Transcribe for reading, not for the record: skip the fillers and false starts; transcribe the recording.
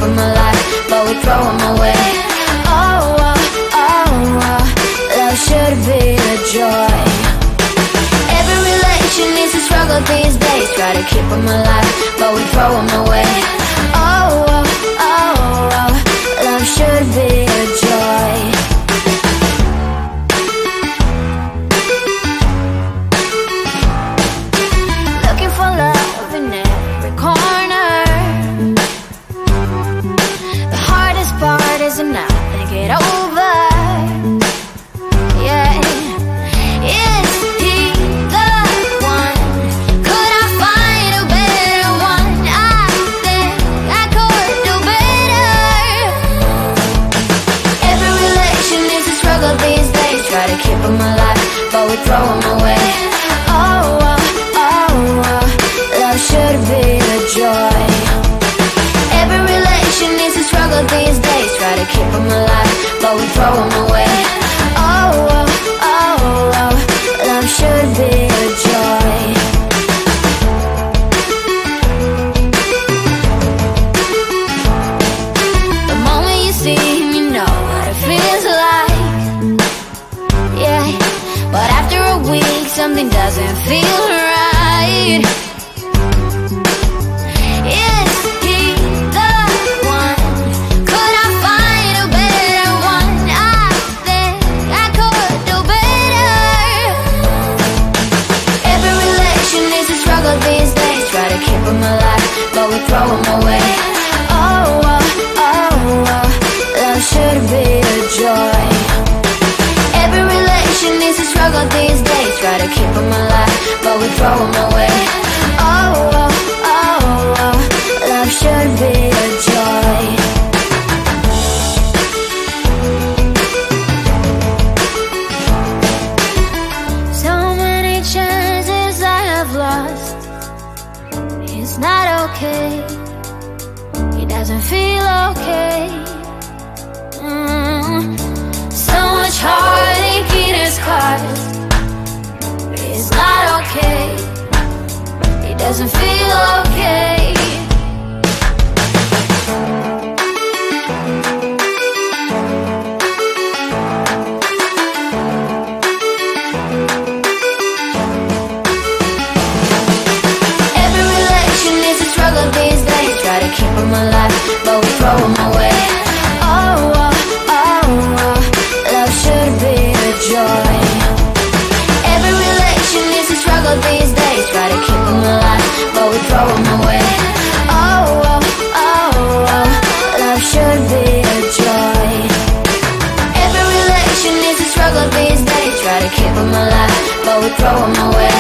them alive, but we throw them away. Oh, oh, oh, oh, love should be a joy. Every relation is a struggle these days. Try to keep them alive, but we throw them away. Oh, oh, oh, oh, love should be a joy. Looking for love in every corner. The hardest part is to not think it over. Yeah. Is he the one? Could I find a better one? I think I could do better. Every relation is a struggle these days. Try to keep them alive, but we throw them away. Oh, oh, oh, oh, love should be a joy. Every relation is a struggle these days. Try to keep them alive, but we throw them away. Oh, oh, oh, oh, love should be a joy. The moment you see him, you know what it feels like. Yeah, but after a week, something doesn't feel right. Is he the one? Could I find a better one? I think I could do better. Every relation is a struggle these days. Try to keep them alive, but we throw them away. Oh, oh, oh, oh, love should be a joy. Every relation is a struggle these days. Try to keep them alive, but we throw them away. Oh, oh, oh, oh, love should be a joy. So many chances I have lost. It's not okay. It doesn't feel okay. So much heartache in his scars. It's not okay. It doesn't feel okay. Every relation is a struggle these days. Try to keep them alive, but we throw them away. Oh, oh, oh, oh, love should be a joy. Every relation is a struggle these days. Try to keep them alive, but we throw them away. Oh, oh, oh, oh, love should be a joy. Every relation is a struggle these days. Try to keep them alive, but we throw them away.